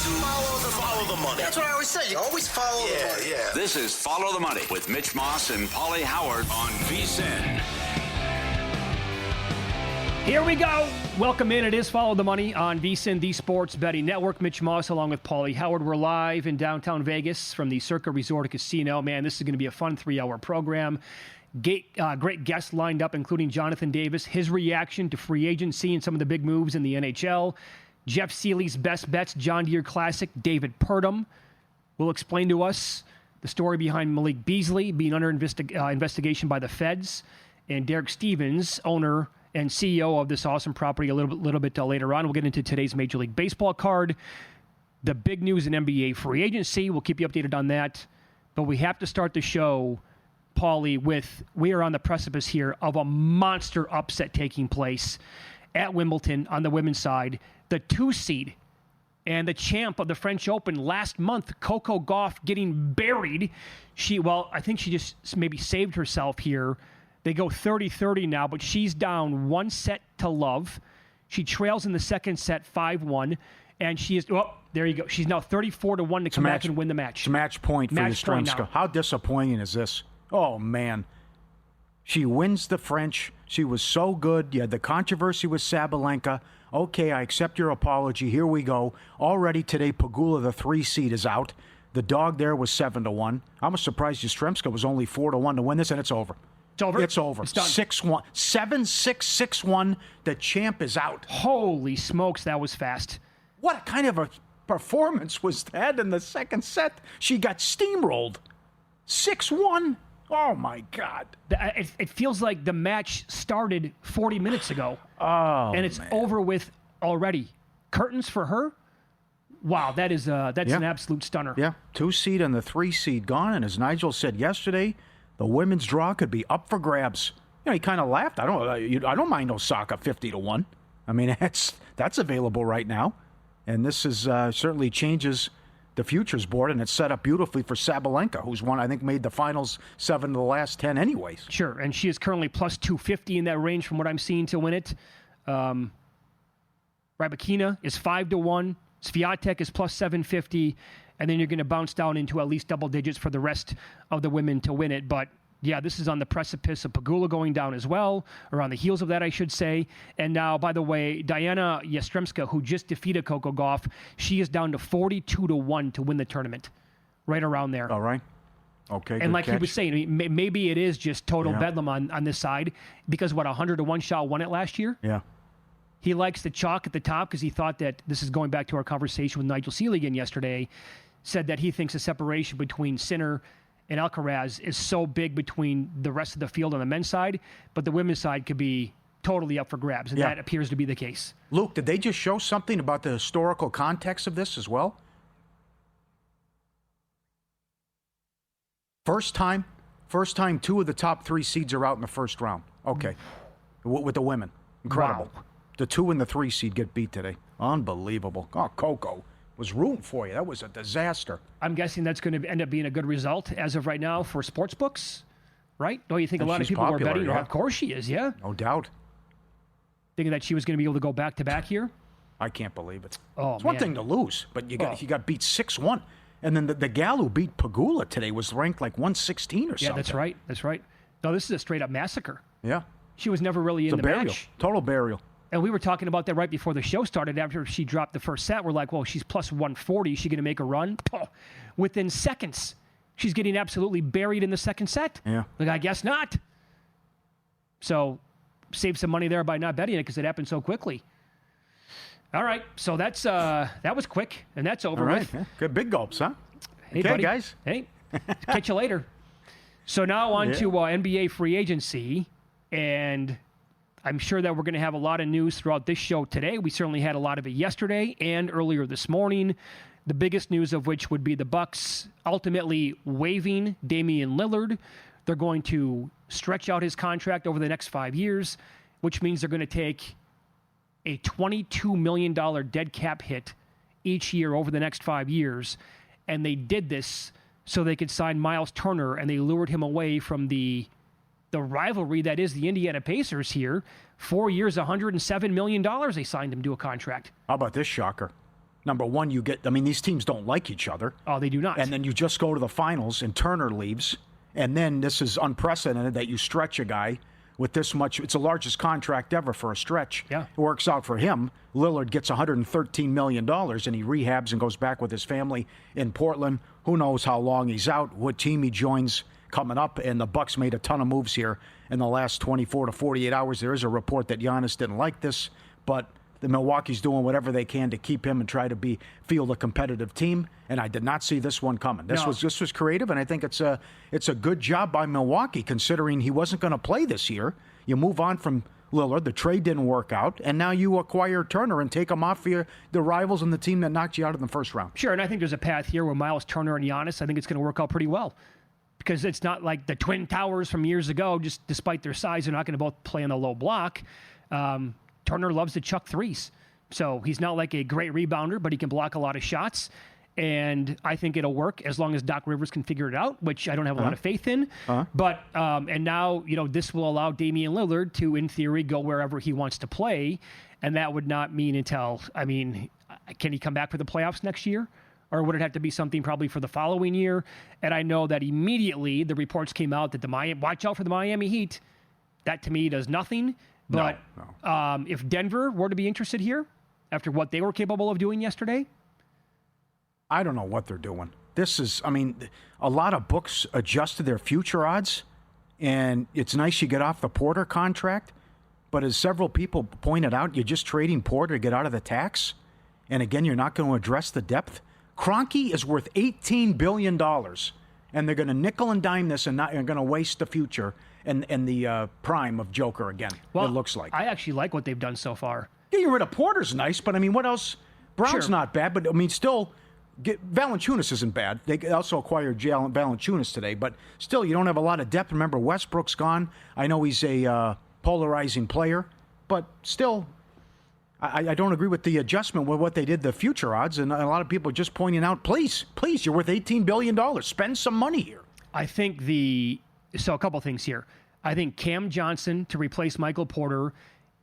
Follow the money. That's what I always say. You always follow the money. Yeah. This is Follow the Money with Mitch Moss and Paulie Howard on VSiN. Here we go. Welcome in. It is Follow the Money on VSiN, the Sports Betting Network. Mitch Moss along with Paulie Howard. We're live in downtown Vegas from the Circa Resort and Casino. Man, this is going to be a fun 3-hour program. Great guests lined up, including Jonathan Davis, his reaction to free agency and some of the big moves in the NHL. Jeff Seeley's best bets, John Deere Classic, David Purdom will explain to us the story behind Malik Beasley being under investigation by the feds, and Derek Stevens, owner and CEO of this awesome property, a little bit later on. We'll get into today's Major League Baseball card, the big news in NBA free agency. We'll keep you updated on that, but we have to start the show, Paulie, with we are on the precipice here of a monster upset taking place at Wimbledon on the women's side. The 2 seed and the champ of the French Open last month, Coco Gauff, getting buried. I think she just maybe saved herself here. They go 30-30 now, but she's down 1 set to love. She trails in the second set 5-1, and she is, there you go. She's now 34-1 to come back and win the match. It's match point for Yastremska. How disappointing is this? Oh, man. She wins the French. She was so good. You had the controversy with Sabalenka. Okay, I accept your apology. Here we go. Already today, Pegula, the 3 seed, is out. The dog there was 7-1. I was surprised Yastremska was only 4-1 to win this, and it's over. It's over? It's over. It's done. 6-1. 7-6, 6-1. The champ is out. Holy smokes, that was fast. What kind of a performance was that in the second set? She got steamrolled. 6-1. Oh, my God. It feels like the match started 40 minutes ago. Oh, and it's over with already. Curtains for her? Wow, that's an absolute stunner. Yeah, 2 seed and the 3 seed gone. And as Nigel said yesterday, the women's draw could be up for grabs. He kind of laughed. I don't mind Osaka 50-1. I mean, that's available right now. And this is certainly changes the futures board, and it's set up beautifully for Sabalenka, who's made the finals 7 of the last 10 anyways. Sure, and she is currently plus 250 in that range from what I'm seeing to win it. Rybakina is 5-1. Swiatek is plus 750, and then you're going to bounce down into at least double digits for the rest of the women to win it. But yeah, this is on the precipice of Pegula going down as well, or on the heels of that, I should say. And now, by the way, Diana Yastremska, who just defeated Coco Gauff, she is down to 42-1 to win the tournament, right around there. All right. Okay. And like catch. he was saying, maybe it is just total bedlam on this side, because 100-1 Shaw won it last year? Yeah. He likes the chalk at the top because he thought that, this is going back to our conversation with Nigel Seeley again yesterday, said that he thinks the separation between Sinner and Alcaraz is so big between the rest of the field on the men's side, but the women's side could be totally up for grabs, and that appears to be the case. Luke, did they just show something about the historical context of this as well? First time 2 of the top 3 seeds are out in the first round. Okay. With the women. Incredible. Wow. The 2 and the 3 seed get beat today. Unbelievable. Oh, Coco was rooting for you. That was a disaster. I'm guessing that's going to end up being a good result as of right now for sports books, right? Don't you think a lot of people popular, were betting? yeah. Of course she is, yeah. No doubt. Thinking that she was going to be able to go back-to-back here? I can't believe it. Oh, it's one thing to lose, but you got beat 6-1. And then the gal who beat Pegula today was ranked like 116 or something. Yeah, that's right. That's right. No, this is a straight-up massacre. Yeah. She was never really in the burial. match. Total burial. And we were talking about that right before the show started. After she dropped the first set, we're like, well, she's plus 140. Is she going to make a run? Oh, within seconds, she's getting absolutely buried in the second set. Yeah. Like, I guess not. So save some money there by not betting it because it happened so quickly. All right. So that was quick, and that's over with. Yeah. Good big gulps, huh? Hey, okay, buddy. guys. Hey, catch you later. So now on to NBA free agency, and I'm sure that we're going to have a lot of news throughout this show today. We certainly had a lot of it yesterday and earlier this morning. The biggest news of which would be the Bucks ultimately waiving Damian Lillard. They're going to stretch out his contract over the next 5 years, which means they're going to take a $22 million dead cap hit each year over the next 5 years. And they did this so they could sign Miles Turner, and they lured him away from the rivalry that is the Indiana Pacers here. 4 years, $107 million they signed him to a contract. How about this shocker? Number one, these teams don't like each other. Oh, they do not. And then you just go to the finals and Turner leaves. And then this is unprecedented that you stretch a guy with this much. It's the largest contract ever for a stretch. Yeah. It works out for him. Lillard gets $113 million and he rehabs and goes back with his family in Portland. Who knows how long he's out, what team he joins coming up. And the Bucks made a ton of moves here in the last 24 to 48 hours. There is a report that Giannis didn't like this, but the Milwaukee's doing whatever they can to keep him and try to field a competitive team. And I did not see this one coming. This was creative, and I think it's a good job by Milwaukee considering he wasn't going to play this year. You move on from Lillard, the trade didn't work out, and now you acquire Turner and take him off the rivals and the team that knocked you out in the first round. Sure, and I think there's a path here where Miles Turner and Giannis, I think it's going to work out pretty well. Because it's not like the Twin Towers from years ago, just despite their size, they're not going to both play on a low block. Turner loves to chuck threes. So he's not like a great rebounder, but he can block a lot of shots. And I think it'll work as long as Doc Rivers can figure it out, which I don't have a lot of faith in. But and now, this will allow Damian Lillard to, in theory, go wherever he wants to play. And that would not mean can he come back for the playoffs next year? Or would it have to be something probably for the following year? And I know that immediately the reports came out that watch out for the Miami Heat. That to me does nothing. But No. If Denver were to be interested here, after what they were capable of doing yesterday, I don't know what they're doing. A lot of books adjusted their future odds, and it's nice you get off the Porter contract, but as several people pointed out, you're just trading Porter to get out of the tax, and again, you're not going to address the depth. Kroenke is worth $18 billion, and they're going to nickel and dime this and going to waste the future and the prime of Joker again, well, it looks like. I actually like what they've done so far. Getting rid of Porter's nice, but what else? Brown's not bad, but still, Valanciunas isn't bad. They also acquired Jalen Valanciunas today, but still, you don't have a lot of depth. Remember, Westbrook's gone. I know he's a polarizing player, but still, I don't agree with the adjustment with what they did, the future odds, and a lot of people are just pointing out, please, you're worth $18 billion. Spend some money here. I think so a couple things here. I think Cam Johnson to replace Michael Porter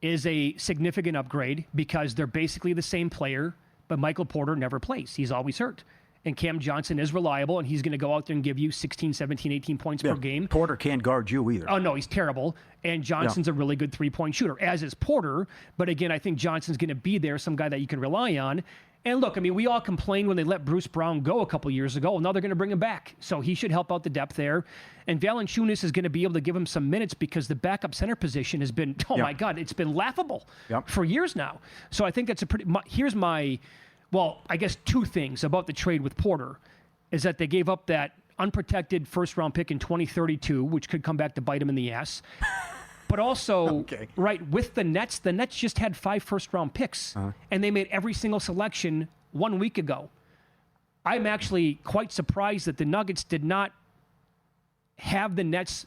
is a significant upgrade because they're basically the same player, but Michael Porter never plays. He's always hurt. And Cam Johnson is reliable, and he's going to go out there and give you 16, 17, 18 points per game. Porter can't guard you either. Oh, no, he's terrible. And Johnson's a really good three-point shooter, as is Porter. But again, I think Johnson's going to be there, some guy that you can rely on. And look, we all complained when they let Bruce Brown go a couple years ago, and now they're going to bring him back. So he should help out the depth there. And Valanciunas is going to be able to give him some minutes because the backup center position has been, my God, it's been laughable for years now. So I think that's I guess two things about the trade with Porter is that they gave up that unprotected first-round pick in 2032, which could come back to bite him in the ass. But also, with the Nets just had 5 first-round picks, and they made every single selection 1 week ago. I'm actually quite surprised that the Nuggets did not have the Nets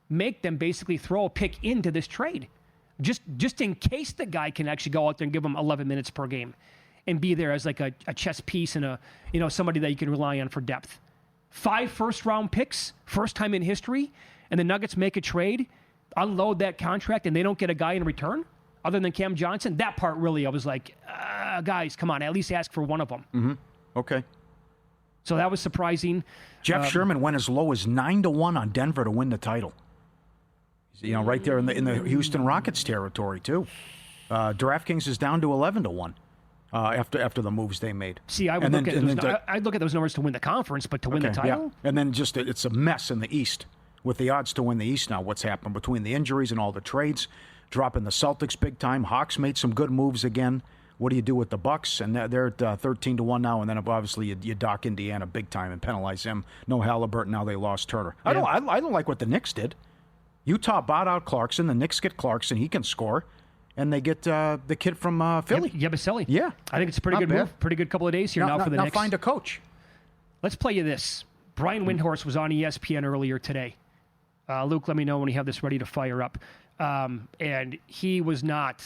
make them basically throw a pick into this trade, just in case the guy can actually go out there and give them 11 minutes per game and be there as like a chess piece and somebody that you can rely on for depth. 5 first-round picks, first time in history, and the Nuggets make a trade, unload that contract, and they don't get a guy in return other than Cam Johnson. That part really, I was like, guys, come on, at least ask for one of them. Mm-hmm. Okay. So that was surprising. Jeff Sherman went as low as 9-1 on Denver to win the title. Right there in the Houston Rockets territory too. DraftKings is down to 11-1 after the moves they made. See, I'd look at those numbers to win the conference, but to win the title. Yeah. And then it's a mess in the East. With the odds to win the East now, what's happened between the injuries and all the trades, dropping the Celtics big time. Hawks made some good moves again. What do you do with the Bucks? And they're at 13-1 now, and then obviously you dock Indiana big time and penalize them. No Halliburton, now they lost Turner. Yeah. I don't like what the Knicks did. Utah bought out Clarkson. The Knicks get Clarkson. He can score. And they get the kid from Philly. Yabusele. Yeah. I think it's a pretty good move. Pretty good couple of days here now for the Knicks. Now find a coach. Let's play you this. Brian Windhorst was on ESPN earlier today. Luke, let me know when you have this ready to fire up. And he was not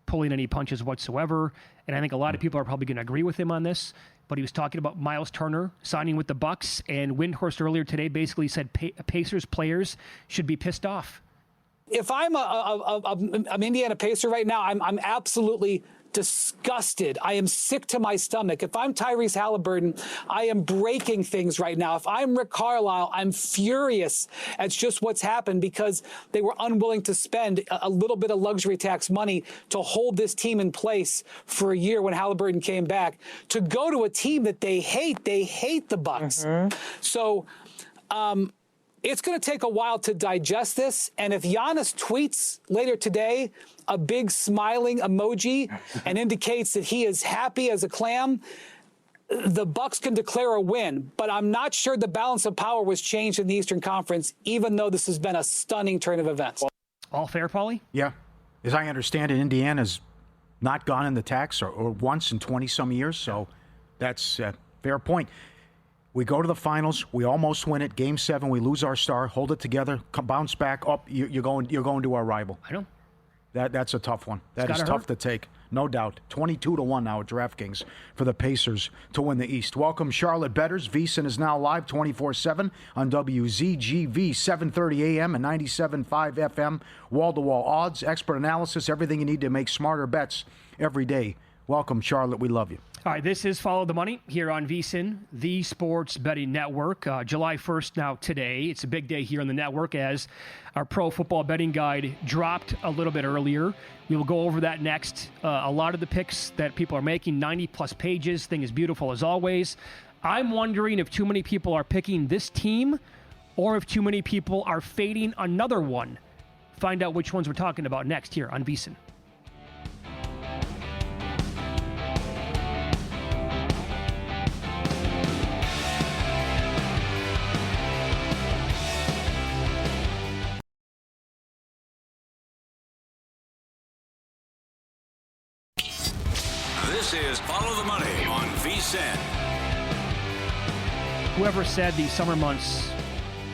pulling any punches whatsoever. And I think a lot of people are probably going to agree with him on this. But he was talking about Miles Turner signing with the Bucks. And Windhorst earlier today basically said Pacers players should be pissed off. If I'm an Indiana Pacer right now, I'm absolutely disgusted. I am sick to my stomach. If I'm Tyrese Halliburton, I am breaking things right now. If I'm Rick Carlisle, I'm furious at just what's happened because they were unwilling to spend a little bit of luxury tax money to hold this team in place for a year when Halliburton came back, to go to a team that they hate. They hate the Bucks. So it's going to take a while to digest this. And if Giannis tweets later today a big smiling emoji and indicates that he is happy as a clam, the Bucks can declare a win. But I'm not sure the balance of power was changed in the Eastern Conference, even though this has been a stunning turn of events. All fair, Paulie? Yeah. As I understand it, Indiana's not gone in the tax or once in 20-some years, so that's a fair point. We go to the finals. We almost win it. Game 7, we lose our star. Hold it together. Bounce back up. You're going to our rival. I know. That's a tough one. That is tough to take, no doubt. 22-1 now at DraftKings for the Pacers to win the East. Welcome, Charlotte bettors. VSiN is now live 24/7 on WZGV 7:30 a.m. and 97.5 FM. Wall-to-wall odds, expert analysis, everything you need to make smarter bets every day. Welcome, Charlotte. We love you. All right, this is Follow the Money here on VSiN, the Sports Betting Network. July 1st now today. It's a big day here on the network as our Pro Football Betting Guide dropped a little bit earlier. We will go over that next. A lot of the picks that people are making, 90-plus pages. Thing is beautiful as always. I'm wondering if too many people are picking this team or if too many people are fading another one. Find out which ones we're talking about next here on VSiN. This is Follow the Money on VSiN. Whoever said the summer months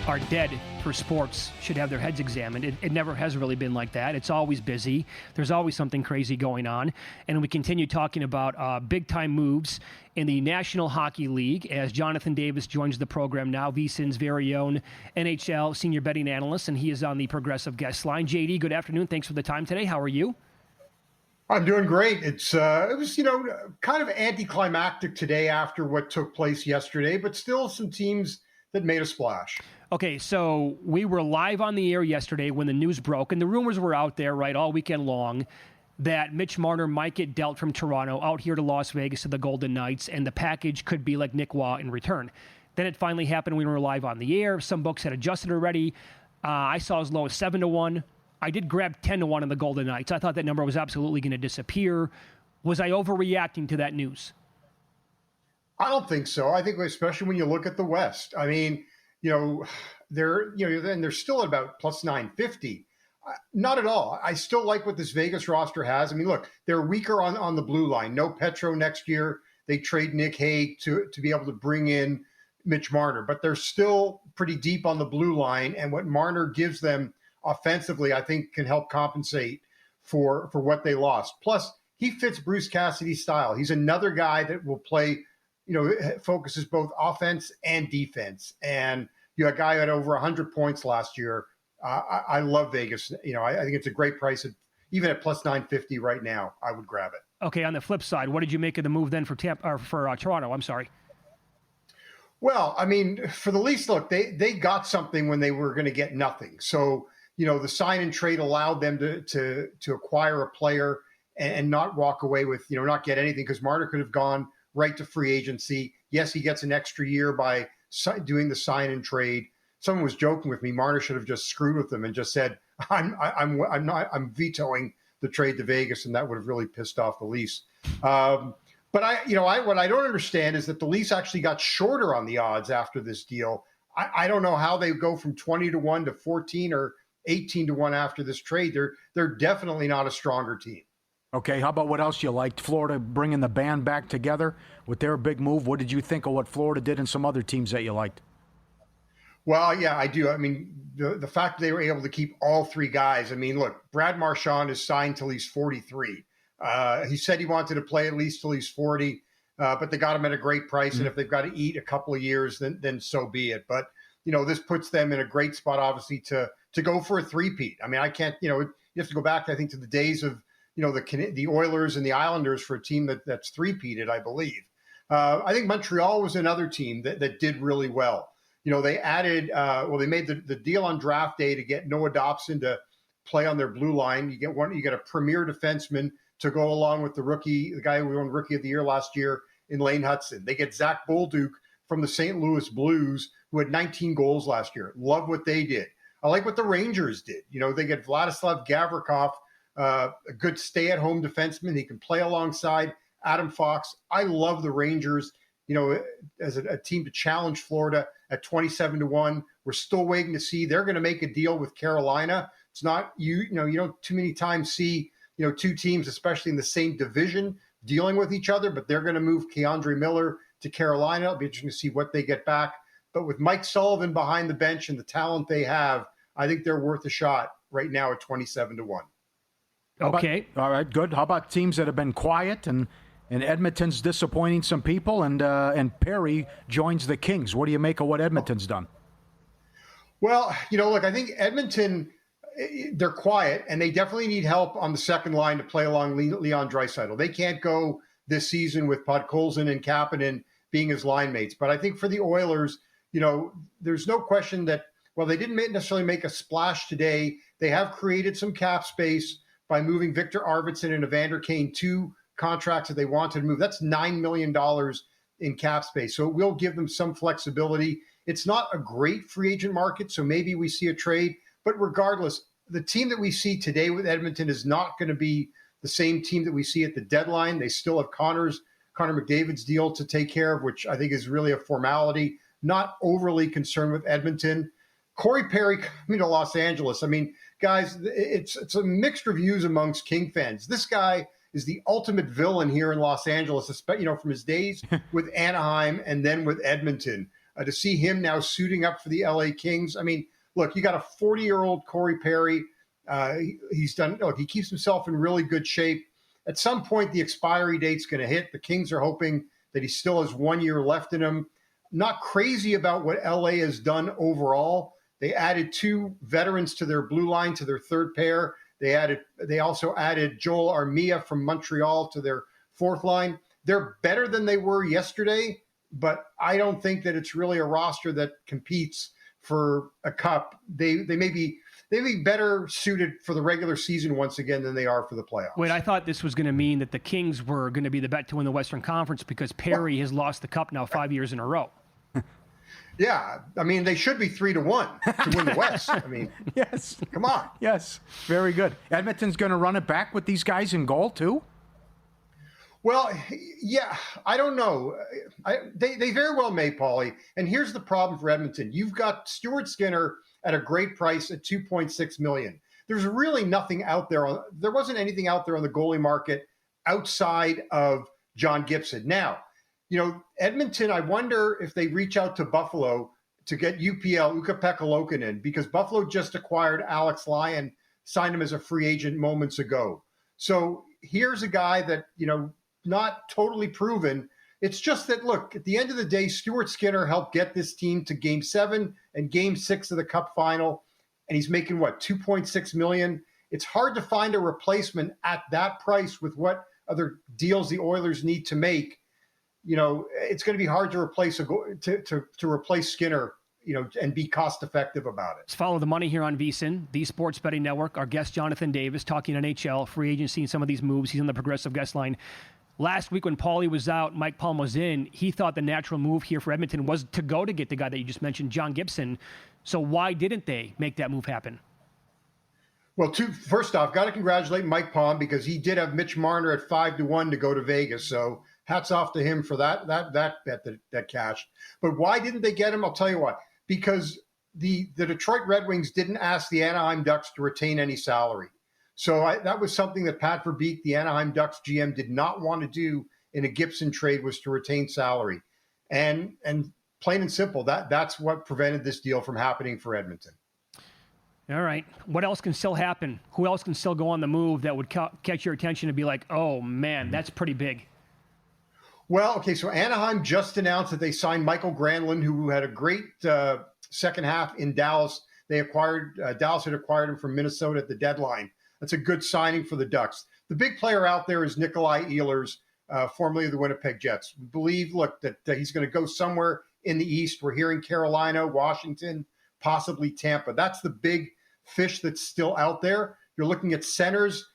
are dead for sports should have their heads examined. It never has really been like that. It's always busy. There's always something crazy going on. And we continue talking about big-time moves in the National Hockey League as Jonathan Davis joins the program now, VSiN's very own NHL senior betting analyst, and he is on the Progressive guest line. JD, good afternoon. Thanks for the time today. How are you? I'm doing great. It was, kind of anticlimactic today after what took place yesterday, but still some teams that made a splash. Okay, so we were live on the air yesterday when the news broke, and the rumors were out there, right, all weekend long, that Mitch Marner might get dealt from Toronto out here to Las Vegas to the Golden Knights, and the package could be like Nick Waugh in return. Then it finally happened when we were live on the air. Some books had adjusted already. I saw as low as 7-1. I did grab 10-1 on the Golden Knights. I thought that number was absolutely going to disappear. Was I overreacting to that news? I don't think so. I think especially when you look at the West. I mean, they're still at about plus 950. Not at all. I still like what this Vegas roster has. I mean, look, they're weaker on the blue line. No Petro next year. They trade Nick Hague to be able to bring in Mitch Marner, but they're still pretty deep on the blue line. And what Marner gives them offensively, I think, can help compensate for what they lost. Plus, he fits Bruce Cassidy's style. He's another guy that will play, focuses both offense and defense. And a guy who had over 100 points last year. I love Vegas. I think it's a great price. Even at plus 950 right now, I would grab it. Okay, on the flip side, what did you make of the move then for Toronto? I'm sorry. Well, I mean, for the Leafs, look, they got something when they were going to get nothing. So, the sign and trade allowed them to acquire a player and not walk away with, not get anything, because Marner could have gone right to free agency. Yes, he gets an extra year by doing the sign and trade. Someone was joking with me. Marner should have just screwed with them and just said, I'm vetoing the trade to Vegas, and that would have really pissed off the Leafs. But what I don't understand is that the Leafs actually got shorter on the odds after this deal. I don't know how they go from 20-1 to 14 or 18-1 after this trade. They're definitely not a stronger team. Okay, how about what else you liked? Florida bringing the band back together with their big move. What did you think of what Florida did and some other teams that you liked? Well, yeah, I do. I mean, the fact that they were able to keep all three guys. I mean, look, Brad Marchand is signed till he's 43. He said he wanted to play at least till he's 40, but they got him at a great price. And if they've got to eat a couple of years, then so be it. But, this puts them in a great spot, obviously, to go for a three-peat. I mean, I can't, you have to go back, I think, to the days of, the Oilers and the Islanders for a team that's three-peated, I believe. I think Montreal was another team that did really well. They added, they made the deal on draft day to get Noah Dobson to play on their blue line. You get a premier defenseman to go along with the guy who won Rookie of the Year last year in Lane Hudson. They get Zach Bolduc from the St. Louis Blues, who had 19 goals last year. Love what they did. I like what the Rangers did. They get Vladislav Gavrikov, a good stay-at-home defenseman. He can play alongside Adam Fox. I love the Rangers, as a team to challenge Florida at 27-1. We're still waiting to see. They're going to make a deal with Carolina. It's not, you don't too many times see, two teams, especially in the same division, dealing with each other, but they're going to move Keandre Miller to Carolina. It'll be interesting to see what they get back. But with Mike Sullivan behind the bench and the talent they have, I think they're worth a shot right now at 27-1. Okay. All right, good. How about teams that have been quiet and Edmonton's disappointing some people and Perry joins the Kings? What do you make of what Edmonton's done? Well, look, I think Edmonton, they're quiet, and they definitely need help on the second line to play along Leon Draisaitl. They can't go this season with Podkolzin and Kapanen being his line mates. But I think for the Oilers, there's no question that, while they didn't necessarily make a splash today, they have created some cap space by moving Victor Arvidsson and Evander Kane, two contracts that they wanted to move. That's $9 million in cap space. So it will give them some flexibility. It's not a great free agent market, so maybe we see a trade. But regardless, the team that we see today with Edmonton is not going to be the same team that we see at the deadline. They still have Connor McDavid's deal to take care of, which I think is really a formality. Not overly concerned with Edmonton. Corey Perry coming to Los Angeles. I mean, guys, it's a mixed reviews amongst King fans. This guy is the ultimate villain here in Los Angeles, especially, from his days with Anaheim and then with Edmonton. To see him now suiting up for the LA Kings. I mean, look, you got a 40-year-old Corey Perry. He keeps himself in really good shape. At some point, the expiry date's going to hit. The Kings are hoping that he still has 1 year left in him. Not crazy about what LA has done overall. They added two veterans to their blue line, to their third pair. They also added Joel Armia from Montreal to their fourth line. They're better than they were yesterday, but I don't think that it's really a roster that competes for a cup. They may be better suited for the regular season once again than they are for the playoffs. Wait, I thought this was going to mean that the Kings were going to be the bet to win the Western Conference because Perry has lost the cup now 5 years in a row. Yeah, I mean, they should be 3-1 to win the West. I mean, yes. Come on. Yes, very good. Edmonton's going to run it back with these guys in goal, too? Well, yeah, I don't know. They very well may, Paulie. And here's the problem for Edmonton. You've got Stuart Skinner at a great price at $2.6 million. There's really nothing out there. There wasn't anything out there on the goalie market outside of John Gibson. Now, Edmonton, I wonder if they reach out to Buffalo to get Ukko-Pekka Luukkonen, because Buffalo just acquired Alex Lyon, signed him as a free agent moments ago. So here's a guy that, not totally proven. It's just that, look, at the end of the day, Stuart Skinner helped get this team to Game 7 and Game 6 of the Cup final, and he's making, $2.6 million? It's hard to find a replacement at that price with what other deals the Oilers need to make. It's going to be hard to replace to replace Skinner, and be cost effective about it. Let's follow the money here on VSiN, the Sports Betting Network. Our guest, Jonathan Davis, talking NHL, free agency, and some of these moves. He's on the Progressive Guest Line. Last week when Paulie was out, Mike Palm was in. He thought the natural move here for Edmonton was to go to get the guy that you just mentioned, John Gibson. So why didn't they make that move happen? Well, first off, got to congratulate Mike Palm because he did have Mitch Marner at 5-1 to go to Vegas. So hats off to him for that bet that cashed. But why didn't they get him? I'll tell you why. Because the Detroit Red Wings didn't ask the Anaheim Ducks to retain any salary. So that was something that Pat Verbeek, the Anaheim Ducks GM, did not want to do in a Gibson trade, was to retain salary. And plain and simple, that's what prevented this deal from happening for Edmonton. All right. What else can still happen? Who else can still go on the move that would catch your attention and be like, oh, man, that's pretty big? Well, okay, so Anaheim just announced that they signed Michael Granlund, who had a great second half in Dallas. Dallas had acquired him from Minnesota at the deadline. That's a good signing for the Ducks. the big player out there is Nikolai Ehlers, formerly of the Winnipeg Jets. We believe, look, that he's going to go somewhere in the East. We're hearing Carolina, Washington, possibly Tampa. That's the big fish that's still out there. You're looking at centers.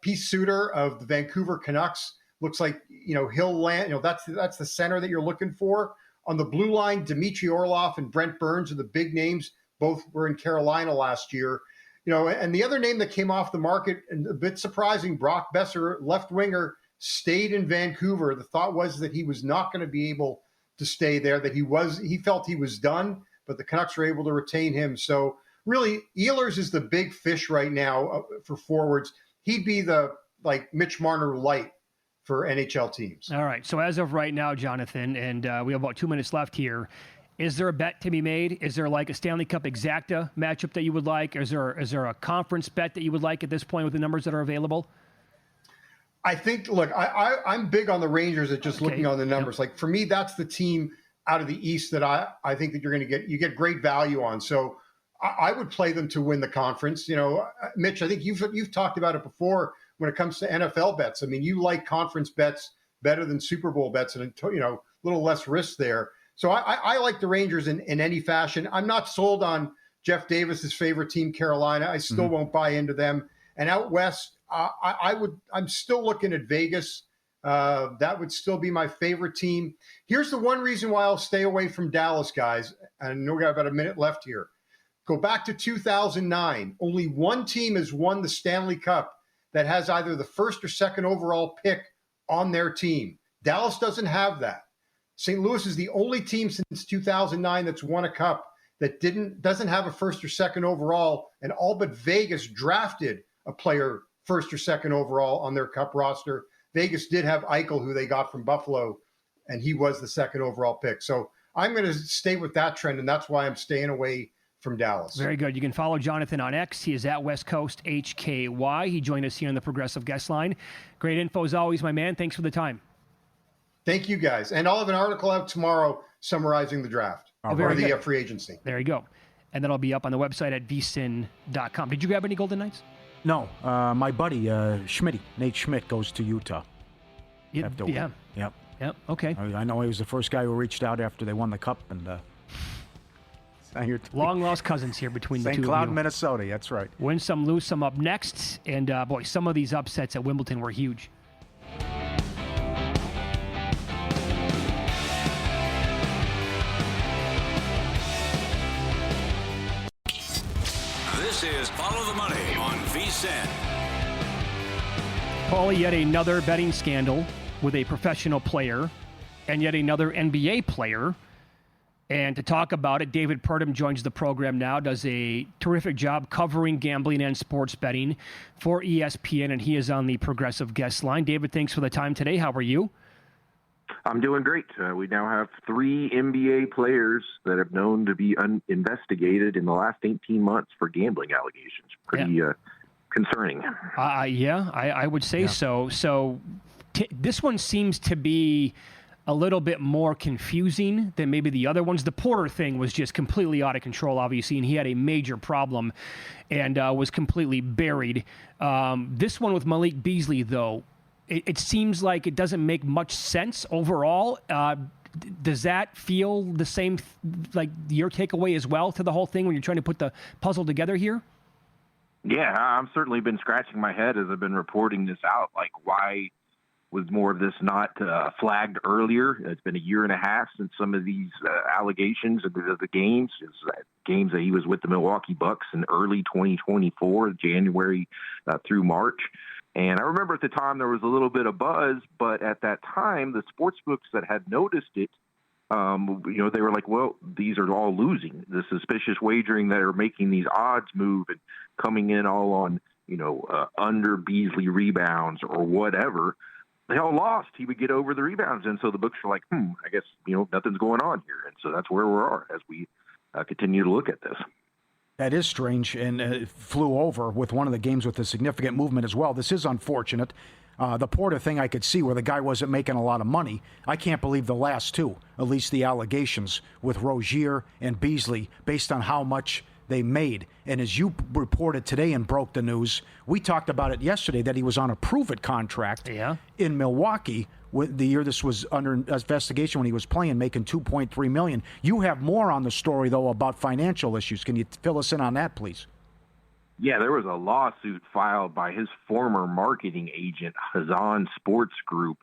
Pete Suter of the Vancouver Canucks looks like, he'll land. That's the center that you're looking for. On the blue line, Dmitry Orlov and Brent Burns are the big names. Both were in Carolina last year. And the other name that came off the market, and a bit surprising, Brock Besser, left winger, stayed in Vancouver. The thought was that he was not going to be able to stay there, that he felt he was done, but the Canucks were able to retain him. So really, Ehlers is the big fish right now for forwards. He'd be the Mitch Marner light for NHL teams. All right. So as of right now, Jonathan, and we have about 2 minutes left here, is there a bet to be made? Is there a Stanley Cup exacta matchup that you would like? Is there a conference bet that you would like at this point with the numbers that are available? I think, look, I'm big on the Rangers at just looking on the numbers. Yep. For me, that's the team out of the East that I think that you're going to get great value on. So I would play them to win the conference. Mitch, I think you've talked about it before when it comes to NFL bets. I mean, you like conference bets better than Super Bowl bets, and a little less risk there. So I like the Rangers in any fashion. I'm not sold on Jeff Davis's favorite team, Carolina. I still won't buy into them. And out west, I'm still looking at Vegas. That would still be my favorite team. Here's the one reason why I'll stay away from Dallas, guys. And I know we got about a minute left here. Go back to 2009. Only one team has won the Stanley Cup that has either the first or second overall pick on their team. Dallas doesn't have that. St. Louis is the only team since 2009 that's won a cup that doesn't have a first or second overall, and all but Vegas drafted a player first or second overall on their cup roster. Vegas did have Eichel, who they got from Buffalo, and he was the second overall pick. So I'm going to stay with that trend, and that's why I'm staying away from Dallas. Very good. You can follow Jonathan on X. He is at West Coast HKY. He joined us here on the Progressive Guest Line. Great info as always, my man. Thanks for the time. Thank you, guys. And I'll have an article out tomorrow summarizing the draft or the free agency. There you go. And that'll be up on the website at vsin.com. Did you grab any Golden Knights? No. My buddy, Nate Schmidt, goes to Utah. Yeah. Yep. Okay. I know he was the first guy who reached out after they won the cup. And long lost cousins here between the two St. Cloud, of you. Minnesota. That's right. Win some, lose some up next. And, boy, some of these upsets at Wimbledon were huge. This is Follow the Money on VSiN. Paulie, yet another betting scandal with a professional player and yet another NBA player. And to talk about it, David Purdom joins the program now, does a terrific job covering gambling and sports betting for ESPN, and he is on the Progressive Guest Line. David, thanks for the time today. How are you? I'm doing great. We now have 3 NBA players that have known to be investigated in the last 18 months for gambling allegations. Pretty concerning. I would say so. So this one seems to be a little bit more confusing than maybe the other ones. The Porter thing was just completely out of control, obviously, and he had a major problem and was completely buried. This one with Malik Beasley, though, it seems like it doesn't make much sense overall. Does that feel the same, like your takeaway as well to the whole thing when you're trying to put the puzzle together here? Yeah, I've certainly been scratching my head as I've been reporting this out. Like, why was more of this not flagged earlier? It's been a year and a half since some of these allegations of the games that he was with the Milwaukee Bucks in early 2024, January through March. And I remember at the time there was a little bit of buzz, but at that time, the sports books that had noticed it, they were like, well, these are all losing. The suspicious wagering that are making these odds move and coming in all on, under Beasley rebounds or whatever, they all lost. He would get over the rebounds. And so the books were like, I guess, nothing's going on here. And so that's where we are as we continue to look at this. That is strange, and it flew over with one of the games with a significant movement as well. This is unfortunate. The Porter thing I could see where the guy wasn't making a lot of money. I can't believe the last two, at least the allegations with Rozier and Beasley, based on how much they made. And as you reported today and broke the news, we talked about it yesterday that he was on a prove-it contract in Milwaukee the year this was under investigation when he was playing, making $2.3 million. You have more on the story, though, about financial issues. Can you fill us in on that, please? Yeah, there was a lawsuit filed by his former marketing agent, Hazan Sports Group.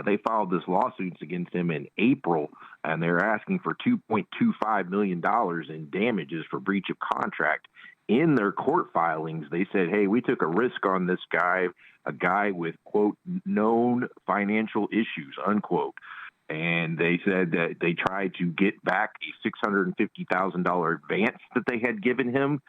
They filed this lawsuit against him in April, and they're asking for $2.25 million in damages for breach of contract. In their court filings, they said, hey, we took a risk on this guy, a guy with, quote, known financial issues, unquote. And they said that they tried to get back a $650,000 advance that they had given him.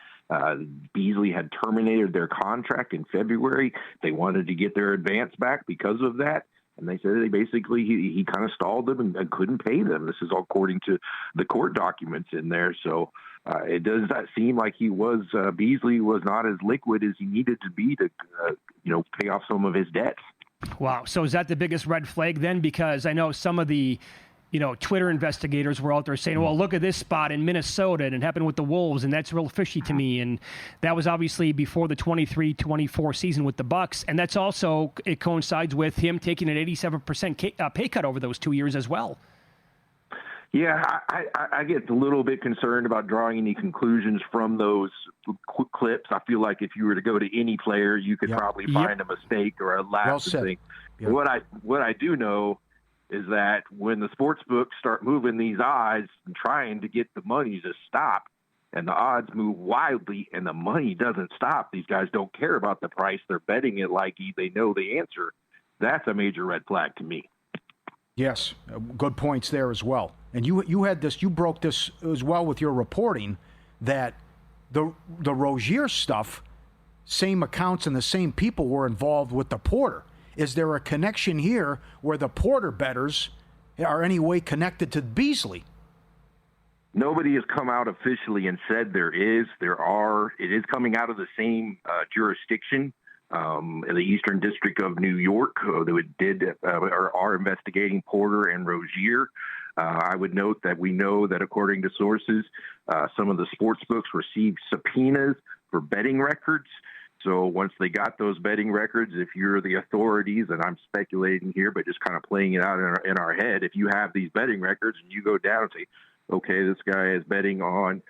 Beasley had terminated their contract in February. They wanted to get their advance back because of that. And they said he kind of stalled them and couldn't pay them. This is all according to the court documents in there. So it does not seem like Beasley was not as liquid as he needed to be to, pay off some of his debts. Wow. So is that the biggest red flag then? Because I know some of the, Twitter investigators were out there saying, well, look at this spot in Minnesota and it happened with the Wolves, and that's real fishy to me. And that was obviously before the 23-24 season with the Bucks. And that's also, it coincides with him taking an 87% pay cut over those 2 years as well. Yeah, I get a little bit concerned about drawing any conclusions from those clips. I feel like if you were to go to any player, you could probably find a mistake or a lapse. Yep. What I do know is that when the sports books start moving these odds and trying to get the money to stop, and the odds move wildly and the money doesn't stop, these guys don't care about the price. They're betting it like they know the answer. That's a major red flag to me. Yes, good points there as well. And you had this, you broke this as well with your reporting, that the Rozier stuff, same accounts and the same people were involved with the Porter. Is there a connection here where the Porter bettors are any way connected to Beasley? Nobody has come out officially and said there is. It is coming out of the same jurisdiction. In the Eastern District of New York, are investigating Porter and Rozier. I would note that we know that according to sources, some of the sports books received subpoenas for betting records. So once they got those betting records, if you're the authorities, and I'm speculating here, but just kind of playing it out in our head, if you have these betting records and you go down and say, okay, this guy is betting on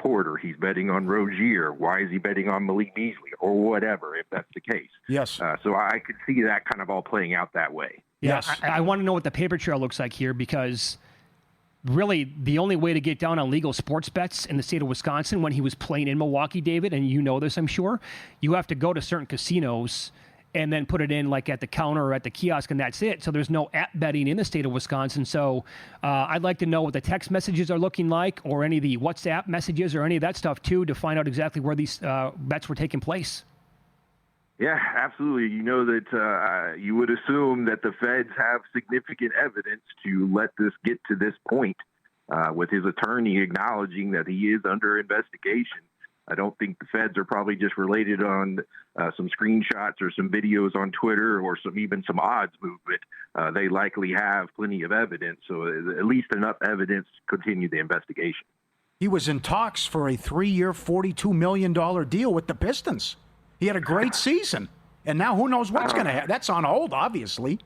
Porter, he's betting on Rozier, why is he betting on Malik Beasley, or whatever, if that's the case. Yes. So I could see that kind of all playing out that way. Yes. I want to know what the paper trail looks like here, because really the only way to get down on legal sports bets in the state of Wisconsin when he was playing in Milwaukee, David, and you know this, I'm sure, you have to go to certain casinos and then put it in like at the counter or at the kiosk, and that's it. So there's no app betting in the state of Wisconsin. So I'd like to know what the text messages are looking like, or any of the WhatsApp messages or any of that stuff too, to find out exactly where these bets were taking place. Yeah, absolutely. You know that you would assume that the feds have significant evidence to let this get to this point, with his attorney acknowledging that he is under investigation. I don't think the feds are probably just related on some screenshots or some videos on Twitter or even some odds movement. They likely have plenty of evidence, so at least enough evidence to continue the investigation. He was in talks for a 3-year, $42 million deal with the Pistons. He had a great season, and now who knows what's going to happen. That's on hold, obviously.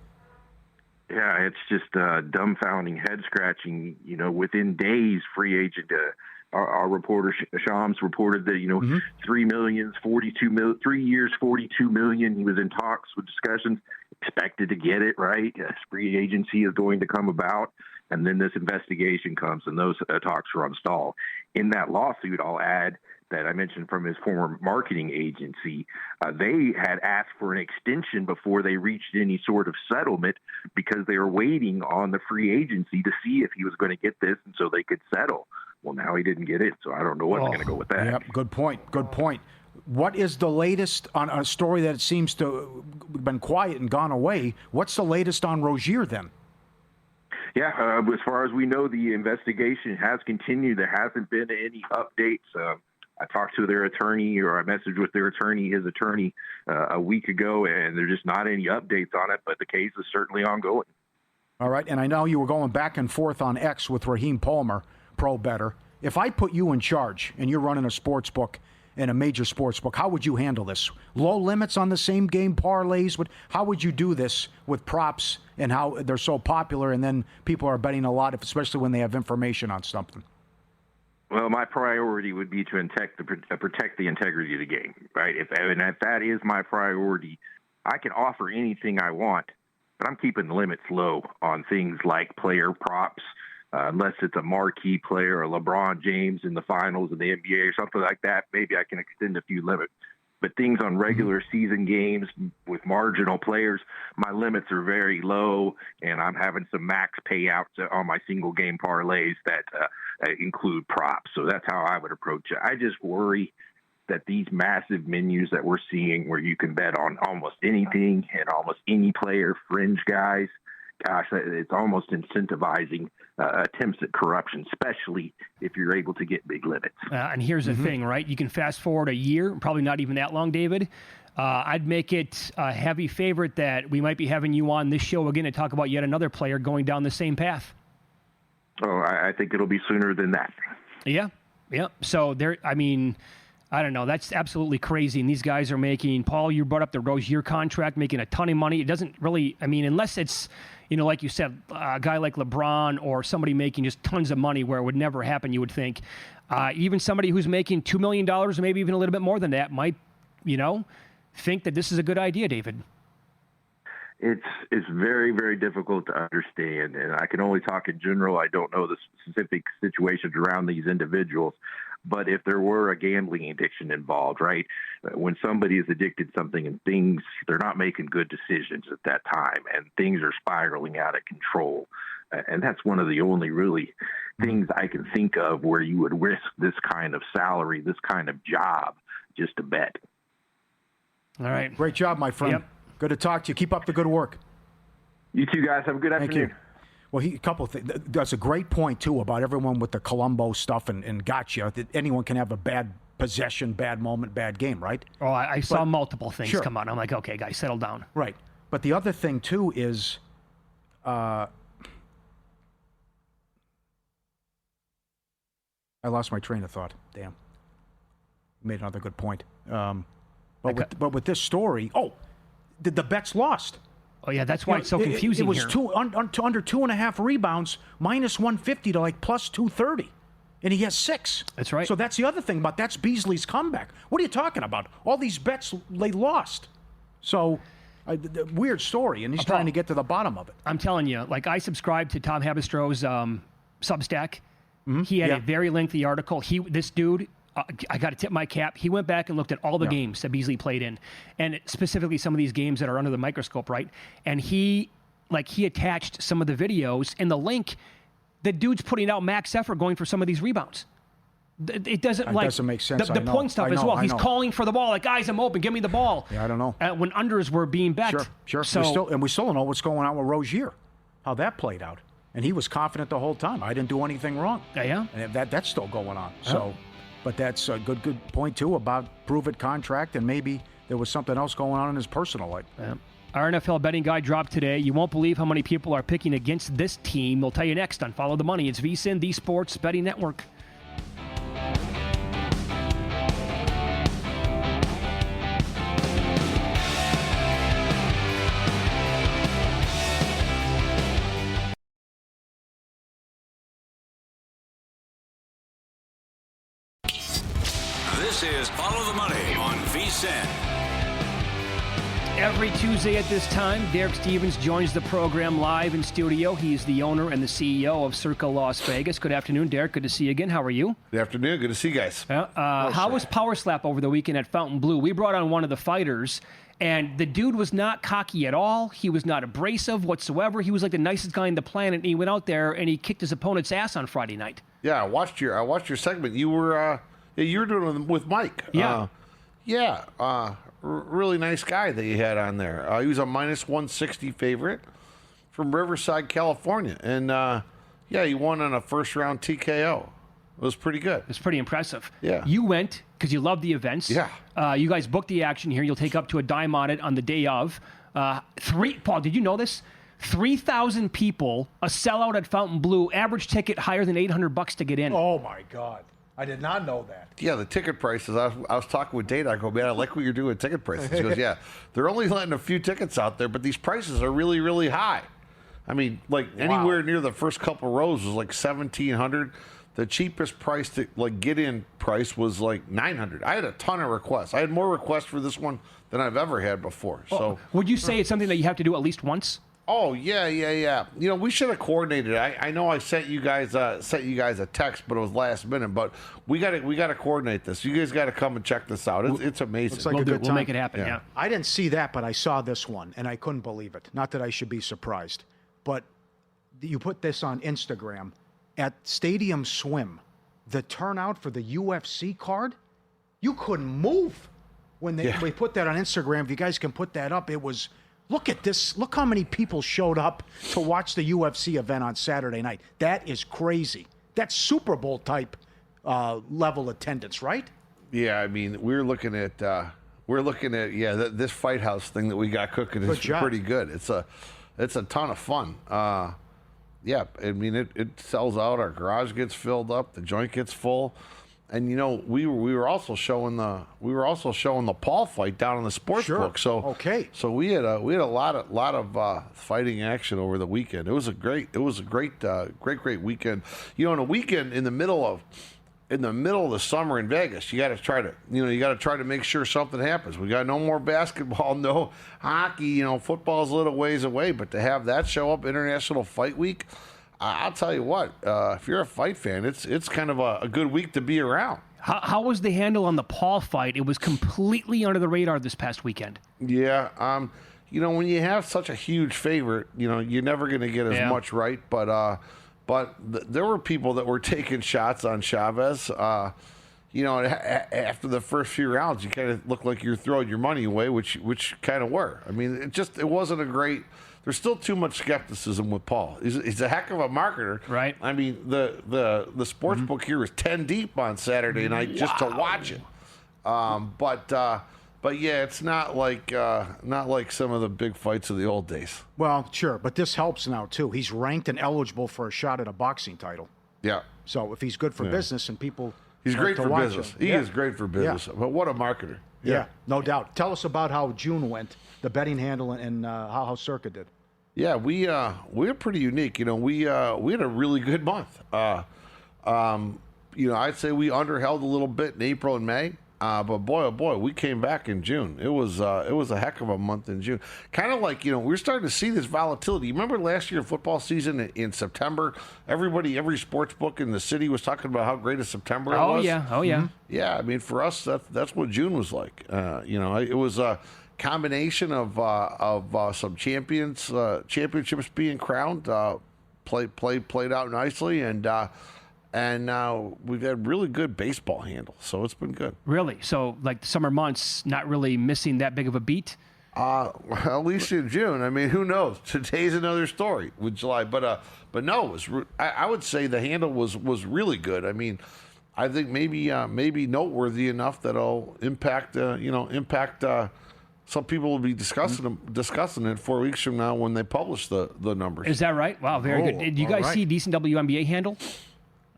Yeah, it's just dumbfounding, head-scratching. Within days, free agent our reporter Shams reported that 3 million, 42 million, 3 years, $42 million. He was in talks with discussions, expected to get it right. Free agency is going to come about, and then this investigation comes, and those talks are on stall. In that lawsuit, I'll add that I mentioned from his former marketing agency, they had asked for an extension before they reached any sort of settlement because they were waiting on the free agency to see if he was going to get this, and so they could settle. Well, now he didn't get it, so I don't know what's going to go with that. Yep, good point. What is the latest on a story that seems to have been quiet and gone away? What's the latest on Rozier then? Yeah, as far as we know, the investigation has continued. There hasn't been any updates. I talked to their attorney, or I messaged with his attorney a week ago, and there's just not any updates on it, but the case is certainly ongoing. All right, and I know you were going back and forth on X with Raheem Palmer, pro bettor. if I put you in charge and you're running a sports book and a major sports book, how would you handle this? Low limits on the same game parlays? How would you do this with props and how they're so popular and then people are betting a lot, especially when they have information on something? Well, my priority would be to protect the integrity of the game, right? If that is my priority, I can offer anything I want, but I'm keeping the limits low on things like player props, unless it's a marquee player or LeBron James in the finals of the NBA or something like that. Maybe I can extend a few limits. But things on regular season games with marginal players, my limits are very low, and I'm having some max payouts on my single game parlays that include props. So that's how I would approach it. I just worry that these massive menus that we're seeing where you can bet on almost anything and almost any player, fringe guys, gosh, it's almost incentivizing attempts at corruption, especially if you're able to get big limits. And here's the thing, right? You can fast forward a year, probably not even that long, David. I'd make it a heavy favorite that we might be having you on this show again to talk about yet another player going down the same path. Oh, I think it'll be sooner than that. Yeah. So I don't know. That's absolutely crazy. And these guys are making, Paul, you brought up the Rozier contract, making a ton of money. It doesn't really, unless it's, like you said, a guy like LeBron or somebody making just tons of money where it would never happen, you would think. Even somebody who's making $2 million, or maybe even a little bit more than that, might, think that this is a good idea, David. It's very, very difficult to understand, and I can only talk in general. I don't know the specific situations around these individuals. But if there were a gambling addiction involved, right, when somebody is addicted to something and they're not making good decisions at that time and things are spiraling out of control. And that's one of the only really things I can think of where you would risk this kind of salary, this kind of job, just to bet. All right. Great job, my friend. Yep. Good to talk to you. Keep up the good work. You two guys have a good afternoon. Thank you. Well, a couple of things. That's a great point, too, about everyone with the Colombo stuff and gotcha. That anyone can have a bad possession, bad moment, bad game, right? Oh, I saw multiple things sure. come out. I'm like, okay, guys, settle down. Right. But the other thing, too, is I lost my train of thought. Damn. You made another good point. But with this story, the bet's lost. Oh, yeah, that's why it's so confusing. It was here. under 2.5 rebounds, minus 150 to like plus 230. And he has 6. That's right. So that's the other thing that's Beasley's comeback. What are you talking about? All these bets they lost. So, weird story, and he's trying to get to the bottom of it. I'm telling you, like I subscribe to Tom Habistro's Substack. Mm-hmm. He had a very lengthy article. This dude, I got to tip my cap. He went back and looked at all the games that Beasley played in, and specifically some of these games that are under the microscope, right? And he attached some of the videos and the link. The dude's putting out max effort going for some of these rebounds. It doesn't doesn't make sense. The point stuff as well. He's calling for the ball, like, guys, I'm open, give me the ball. Yeah, I don't know. When unders were being bet. Sure. So, we still don't know what's going on with Rozier, how that played out. And he was confident the whole time. I didn't do anything wrong. Yeah. And that's still going on. So, but that's a good point too about prove-it contract, and maybe there was something else going on in his personal life. Yeah. Our NFL betting guide dropped today. You won't believe how many people are picking against this team. We'll tell you next on Follow the Money. It's VSiN, the Sports Betting Network. This is Follow the Money on VSiN. Every Tuesday at this time, Derek Stevens joins the program live in studio. He's the owner and the CEO of Circa Las Vegas. Good afternoon, Derek. Good to see you again. How are you? Good afternoon. Good to see you guys. How was Power Slap over the weekend at Fontainebleau? We brought on one of the fighters, and the dude was not cocky at all. He was not abrasive whatsoever. He was like the nicest guy on the planet, and he went out there and he kicked his opponent's ass on Friday night. Yeah, I watched your segment. You were doing it with Mike. Yeah. Really nice guy that you had on there. He was a minus 160 favorite from Riverside, California. And, he won on a first-round TKO. It was pretty good. It's pretty impressive. Yeah. You went because you love the events. Yeah. You guys booked the action here. You'll take up to a dime on it on the day of. Paul, did you know this? 3,000 people, a sellout at Fontainebleau, average ticket higher than $800 to get in. Oh, my God. I did not know that. Yeah, the ticket prices. I was talking with Dana. I go, man, I like what you're doing with ticket prices. He goes, yeah, they're only letting a few tickets out there, but these prices are really, really high. I mean, like anywhere near the first couple rows was like $1,700. The cheapest price to get in price was like $900. I had a ton of requests. I had more requests for this one than I've ever had before. So, would you say it's something that you have to do at least once? Oh yeah. You know, we should have coordinated. I know I sent you guys a text, but it was last minute. But we got to coordinate this. You guys got to come and check this out. It's amazing. Looks like a good We'll time. make it happen. Yeah. I didn't see that, but I saw this one, and I couldn't believe it. Not that I should be surprised, but you put this on Instagram at Stadium Swim. The turnout for the UFC card, you couldn't move when they put that on Instagram. If you guys can put that up, it was. Look at this. Look how many people showed up to watch the UFC event on Saturday night. That is crazy. That's Super Bowl type level attendance, right? Yeah, I mean, we're looking at this Fight House thing that we got cooking is pretty good. It's a ton of fun. Yeah, I mean, it sells out. Our garage gets filled up. The joint gets full. And you know, we were also showing the Paul fight down in the sports book. So so we had a lot of fighting action over the weekend. It was a great weekend. You know, on a weekend in the middle of the summer in Vegas, you got to try to make sure something happens. We got no more basketball, no hockey. You know, football's a little ways away, but to have that show up, International Fight Week. I'll tell you what, if you're a fight fan, it's kind of a good week to be around. How was the handle on the Paul fight? It was completely under the radar this past weekend. Yeah, you know, when you have such a huge favorite, you know, you're never going to get as much right. But there were people that were taking shots on Chavez. You know, after the first few rounds, you kind of looked like you're throwing your money away, which kind of were. I mean, it wasn't a great. There's still too much skepticism with Paul. He's a heck of a marketer, right? I mean, the sports book here is 10 deep on Saturday night just to watch it. But yeah, it's not like some of the big fights of the old days. Well, sure, but this helps now too. He's ranked and eligible for a shot at a boxing title. Yeah. So if he's good for business and people, he's great for business. He is great for business. But what a marketer. Yeah, no doubt. Tell us about how June went, the betting handle, and how Circa did. Yeah, we're pretty unique. You know, we had a really good month. You know, I'd say we underheld a little bit in April and May. But boy, oh boy, we came back in June. It was a heck of a month in June. Kind of like, you know, we're starting to see this volatility. You remember last year football season in September? Every sports book in the city was talking about how great a September it was. Oh yeah. Mm-hmm. Yeah, I mean, for us, that's what June was like. You know, it was a combination of some championships being crowned, played out nicely, and now we've had really good baseball handle, so it's been good. Really? So, like the summer months, not really missing that big of a beat? Well, at least in June. I mean, who knows? Today's another story with July, but no, I would say the handle was really good. I mean, I think maybe noteworthy enough that'll impact. Some people will be discussing it 4 weeks from now when they publish the numbers. Is that right? Wow, very good. Did you guys see decent WNBA handle?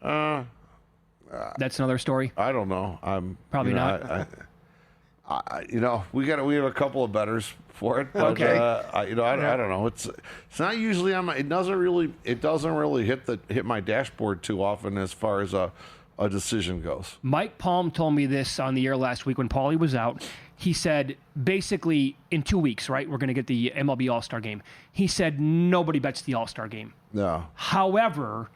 That's another story. I don't know. I'm probably not. You know, we have a couple of bettors for it, but okay. I don't know. It's not usually on my. It doesn't really hit my dashboard too often as far as a decision goes. Mike Palm told me this on the air last week when Paulie was out. He said, basically, in 2 weeks, right, we're going to get the MLB All-Star Game. He said nobody bets the All-Star Game. No. However,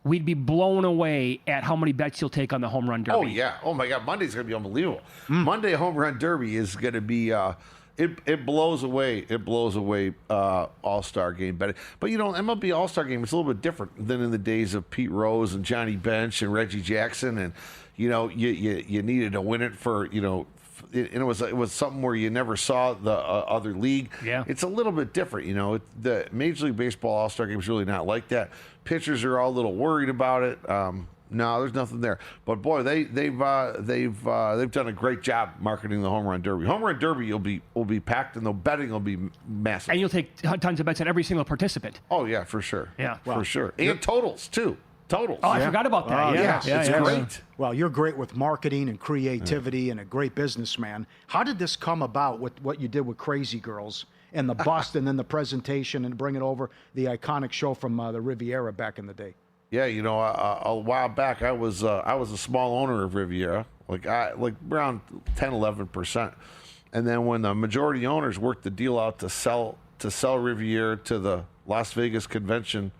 we'd be blown away at how many bets he'll take on the Home Run Derby. Oh, yeah. Oh, my God. Monday's going to be unbelievable. Monday Home Run Derby is going to be it blows away. It blows away All-Star Game betting. But, you know, MLB All-Star Game is a little bit different than in the days of Pete Rose and Johnny Bench and Reggie Jackson. And, you know, you needed to win it for, you know, and it was something where you never saw the other league. Yeah. It's a little bit different, you know. The Major League Baseball All-Star Game is really not like that. Pitchers are all a little worried about it. there's nothing there. But boy, they've done a great job marketing the Home Run Derby. Home Run Derby will be packed, and the betting will be massive. And you'll take tons of bets on every single participant. Oh yeah, for sure. Yeah, for sure. And totals too. Totals. Oh, I forgot about that. It's great. Well, you're great with marketing and creativity and a great businessman. How did this come about with what you did with Crazy Girls and the bust and then the presentation and bring it over, the iconic show from the Riviera back in the day? Yeah, a while back I was a small owner of Riviera, like around 10-11%. And then when the majority owners worked the deal out to sell Riviera to the Las Vegas Convention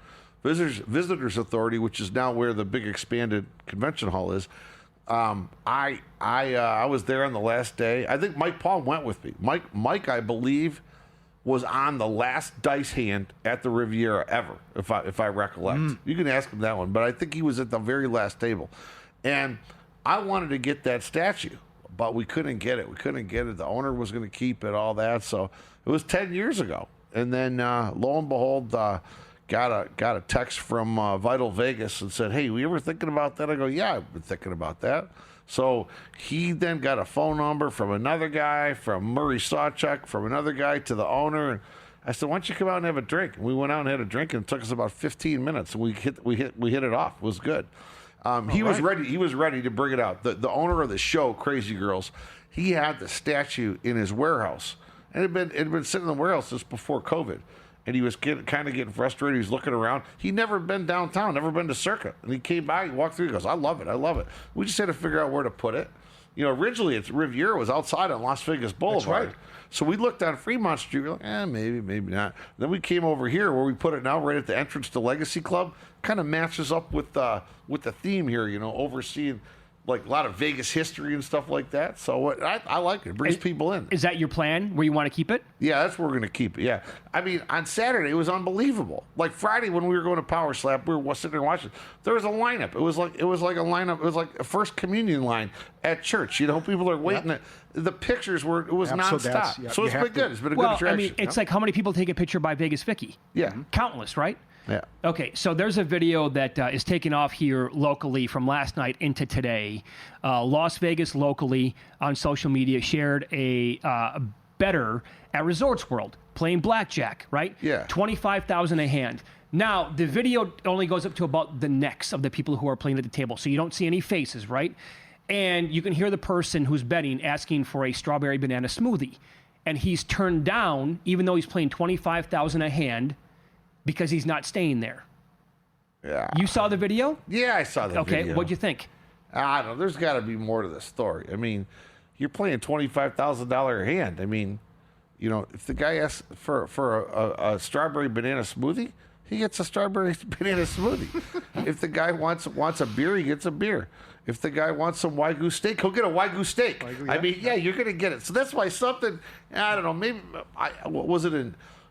Visitors Authority, which is now where the big expanded convention hall is. I was there on the last day. I think Mike Paul went with me. Mike, I believe, was on the last dice hand at the Riviera ever, if I recollect. You can ask him that one, but I think he was at the very last table. And I wanted to get that statue, but we couldn't get it. The owner was going to keep it, all that. So it was 10 years ago. And then lo and behold, got a text from Vital Vegas and said, "Hey, we ever thinking about that?" I go, "Yeah, I've been thinking about that." So he then got a phone number from another guy, from Murray Sawchuk, from another guy to the owner. And I said, "Why don't you come out and have a drink?" And we went out and had a drink, and it took us about 15 minutes. And we hit it off. It was good. He was ready. He was ready to bring it out. The owner of the show, Crazy Girls, he had the statue in his warehouse, and it had been sitting in the warehouse since before COVID. And he was kind of getting frustrated. He was looking around. He'd never been downtown, never been to Circa. And he came by, he walked through, he goes, I love it. We just had to figure out where to put it. Originally, Riviera was outside on Las Vegas Boulevard. Right. So we looked on Fremont Street. We were like, maybe not. Then we came over here where we put it now, right at the entrance to Legacy Club. Kind of matches up with the theme here, overseeing like a lot of Vegas history and stuff like that. So I like it. It brings people in. Is that your plan where you want to keep it? Yeah, that's where we're going to keep it. Yeah. I mean, on Saturday, it was unbelievable. Like Friday when we were going to Power Slap, we were sitting there watching. There was a lineup. It was like a lineup. It was like a first communion line at church. People are waiting. Yep. The pictures were, it was nonstop. So it's been good. It's been a good attraction. I mean, it's like how many people take a picture by Vegas Vicky? Yeah. Countless, right? Yeah. Okay, so there's a video that is taken off here locally from last night into today. Las Vegas locally on social media shared a bettor at Resorts World playing blackjack, right? Yeah. $25,000 a hand. Now, the video only goes up to about the necks of the people who are playing at the table, so you don't see any faces, right? And you can hear the person who's betting asking for a strawberry banana smoothie. And he's turned down, even though he's playing $25,000 a hand, because he's not staying there. Yeah. You saw the video? Yeah, I saw the video. Okay, what'd you think? I don't know. There's got to be more to the story. I mean, you're playing $25,000 a hand. I mean, if the guy asks for a strawberry banana smoothie, he gets a strawberry banana smoothie. If the guy wants a beer, he gets a beer. If the guy wants some Wagyu steak, he'll get a Wagyu steak. I mean, yeah, you're going to get it. So that's why something, I don't know, maybe,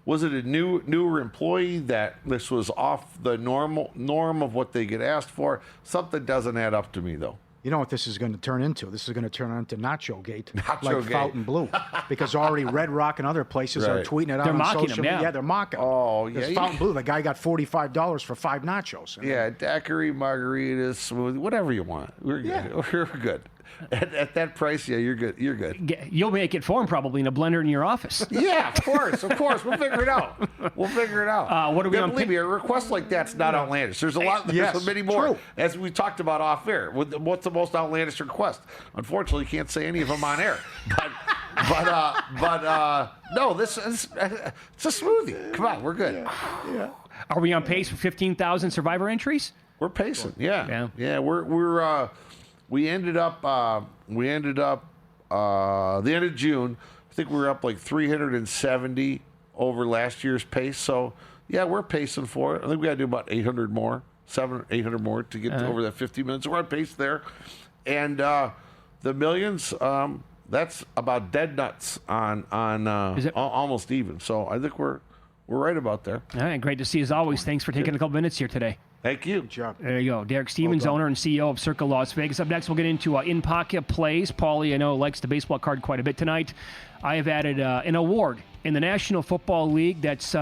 was it a newer employee that this was off the norm of what they get asked for? Something doesn't add up to me, though. You know what this is going to turn into? This is going to turn into Nacho Gate, Nacho Gate. Fountain Blue, because already Red Rock and other places are tweeting it out They're on mocking social him, media. Yeah, they're mocking him. Oh, yeah. Because Fountain Blue, the guy got $45 for 5 nachos. Yeah, daiquiri, margaritas, smoothie, whatever you want. We're good. Yeah. We're good. At that price, yeah, you're good. You're good. You'll make it for him probably in a blender in your office. Yeah, of course. We'll figure it out. What are we on? Believe me, a request like that's not outlandish. There's a lot. There's many more. True. As we talked about off air. What's the most outlandish request? Unfortunately, you can't say any of them on air. But no, it's a smoothie. Come on, we're good. Yeah. Are we on pace for 15,000 Survivor entries? We're pacing. Yeah. We ended up the end of June. I think we were up like 370 over last year's pace. So yeah, we're pacing for it. I think we got to do about 800 more, 700 or 800 more to get to over that 50 minutes. So we're on pace there, and the millions. That's about dead nuts on almost even. So I think we're right about there. All right, great to see as always. Thanks for taking a couple minutes here today. Thank you. Good job. There you go. Derek Stevens, owner and CEO of Circa Las Vegas. Up next, we'll get into in-pocket plays. Paulie, I know, likes the baseball card quite a bit tonight. I have added an award in the National Football League that's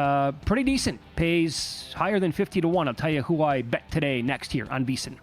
pretty decent. Pays higher than 50 to 1. I'll tell you who I bet today next here on VSiN.